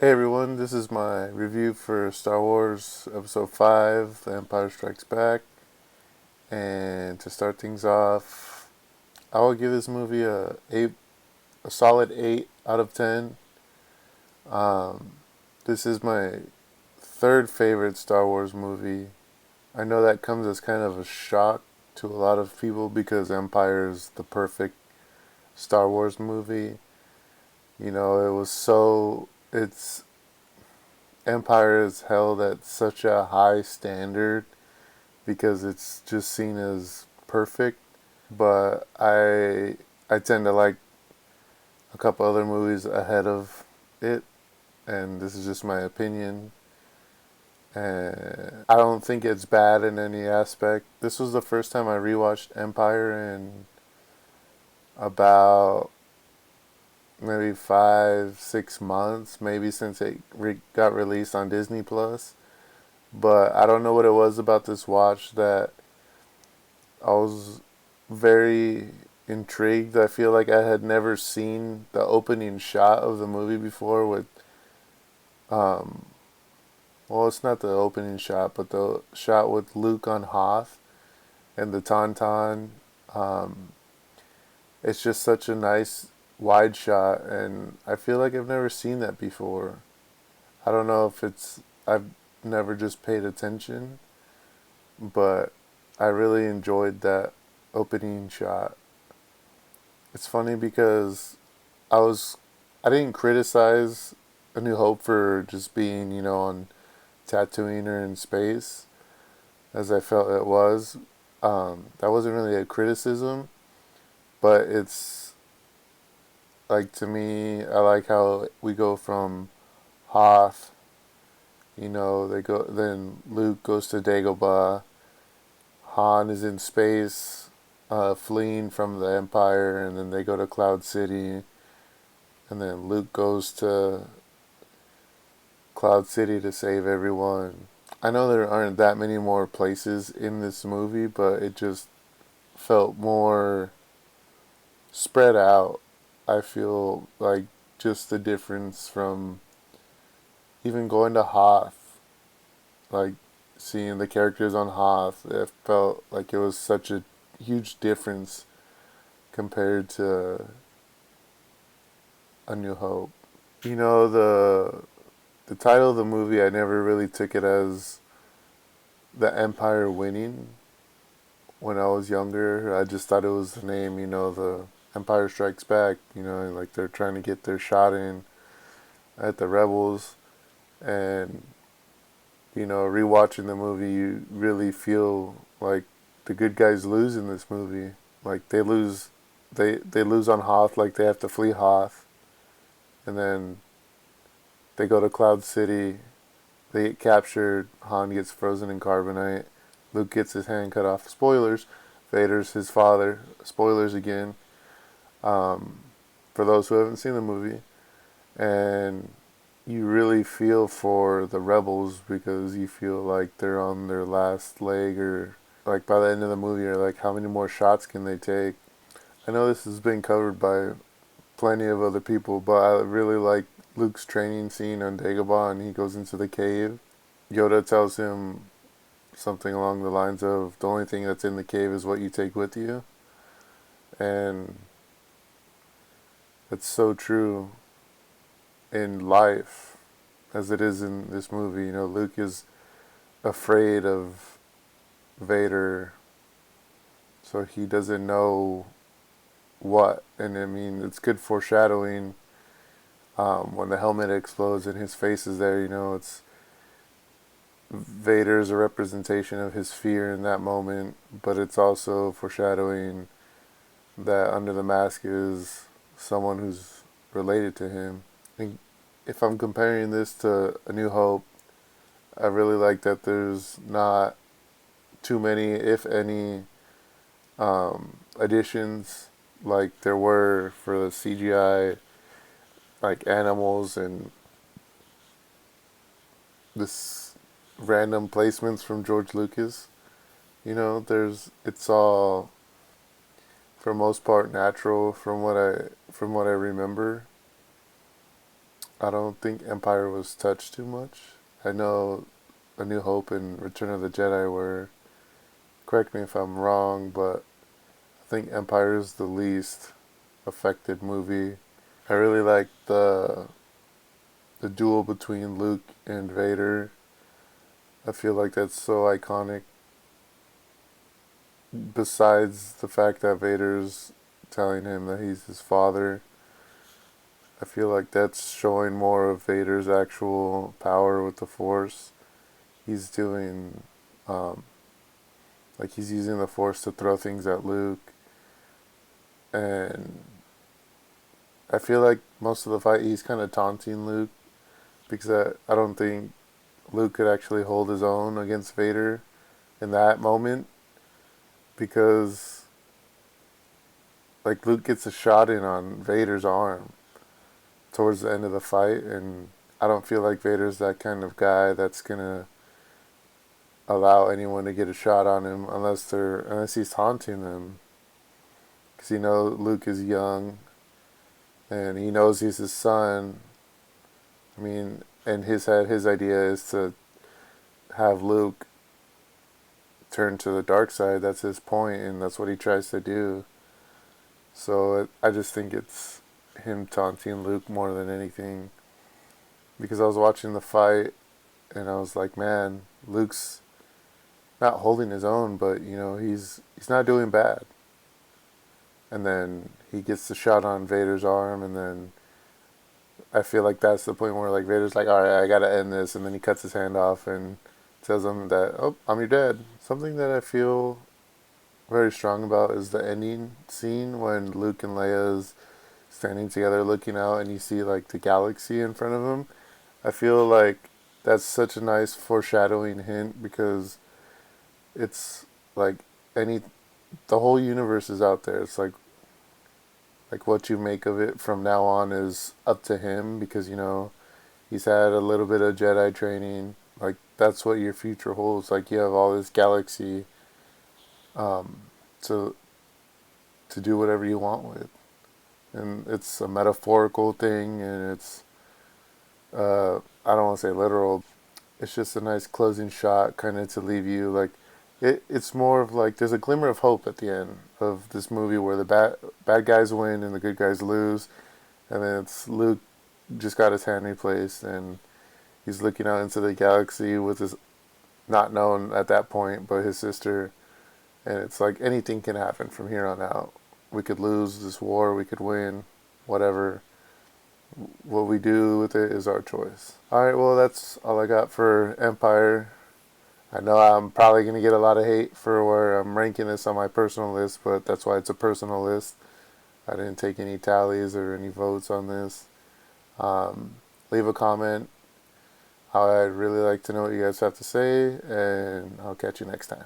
Hey everyone, this is my review for Star Wars Episode 5, The Empire Strikes Back. And to start things off, I will give this movie a solid 8 out of 10. Um, this is my third favorite Star Wars movie. I know that comes as kind of a shock to a lot of people because Empire is the perfect Star Wars movie. It's Empire is held at such a high standard because it's just seen as perfect. But I tend to like a couple other movies ahead of it, and this is just my opinion. And I don't think it's bad in any aspect. This was the first time I rewatched Empire in about maybe 5, 6 months, maybe since it got released on Disney Plus. But I don't know what it was about this watch that I was very intrigued. I feel like I had never seen the opening shot of the movie before with um well, it's not the opening shot, but the shot with Luke on Hoth and the Tauntaun. Um it's just such a nice wide shot, and I feel like I've never seen that before. I don't know if it's I've never just paid attention, but I really enjoyed that opening shot. It's funny because I was I didn't criticize A New Hope for just being, on Tatooine or in space as I felt it was. That wasn't really a criticism, but it's like, to me, I like how we go from Hoth, they go then Luke goes to Dagobah, Han is in space, fleeing from the Empire, and then they go to Cloud City, and then Luke goes to Cloud City to save everyone. I know there aren't that many more places in this movie, but it just felt more spread out. I feel like just the difference from even going to Hoth, like seeing the characters on Hoth, it felt like it was such a huge difference compared to A New Hope. The title of the movie, I never really took it as the Empire winning. When I was younger, I just thought it was the name, the Empire Strikes Back, like they're trying to get their shot in at the rebels. And, rewatching the movie, you really feel like the good guys lose in this movie. Like they lose on Hoth, like they have to flee Hoth, and then they go to Cloud City, they get captured, Han gets frozen in carbonite, Luke gets his hand cut off. Spoilers, Vader's his father. Spoilers again. Um, for those who haven't seen the movie, and you really feel for the rebels because you feel like they're on their last leg, or like by the end of the movie, or like how many more shots can they take. I know this has been covered by plenty of other people, but I really like Luke's training scene on Dagobah, and he goes into the cave. Yoda tells him something along the lines of, the only thing that's in the cave is what you take with you. And it's so true in life as it is in this movie. Luke is afraid of Vader, so he doesn't know what. And I mean, it's good foreshadowing when the helmet explodes and his face is there. It's Vader's a representation of his fear in that moment, but it's also foreshadowing that under the mask is someone who's related to him. I think if I'm comparing this to A New Hope, I really like that there's not too many, if any, additions like there were for the CGI, like animals and this random placements from George Lucas. It's all for most part natural from what I remember. I don't think Empire was touched too much. I know A New Hope and Return of the Jedi were. Correct me if I'm wrong, but I think Empire is the least affected movie. I really like the duel between Luke and Vader. I feel like that's so iconic. Besides the fact that Vader's telling him that he's his father, I feel like that's showing more of Vader's actual power with the Force. He's doing, um, like, he's using the Force to throw things at Luke. And I feel like most of the fight, he's kind of taunting Luke because I don't think Luke could actually hold his own against Vader in that moment because, like, Luke gets a shot in on Vader's arm towards the end of the fight, and I don't feel like Vader's that kind of guy that's gonna allow anyone to get a shot on him unless he's taunting them, because Luke is young and he knows he's his son. I mean, in his head, his idea is to have Luke turn to the dark side. That's his point, and that's what he tries to do. So I just think it's him taunting Luke more than anything. Because I was watching the fight and I was like, man, Luke's not holding his own, but he's not doing bad. And then he gets the shot on Vader's arm, and then I feel like that's the point where like Vader's like, all right, I gotta end this, and then he cuts his hand off and tells him that, oh, I'm your dad. Something that I feel very strong about is the ending scene when Luke and Leia's standing together looking out and you see like the galaxy in front of them. I feel like that's such a nice foreshadowing hint because it's like any the whole universe is out there. It's like what you make of it from now on is up to him because he's had a little bit of Jedi training. Like that's what your future holds. Like you have all this galaxy um, to to do whatever you want with, and it's a metaphorical thing, and it's I don't want to say literal. It's just a nice closing shot, kind of to leave you like it's more of like there's a glimmer of hope at the end of this movie where the bad guys win and the good guys lose, and then it's Luke just got his hand replaced and he's looking out into the galaxy with his not known at that point, but his sister, and it's like anything can happen from here on out. We could lose this war, we could win, whatever. What we do with it is our choice. All right, well that's all I got for Empire. I know I'm probably going to get a lot of hate for where I'm ranking this on my personal list, but that's why it's a personal list. I didn't take any tallies or any votes on this. Um, Leave a comment. I'd really like to know what you guys have to say, and I'll catch you next time.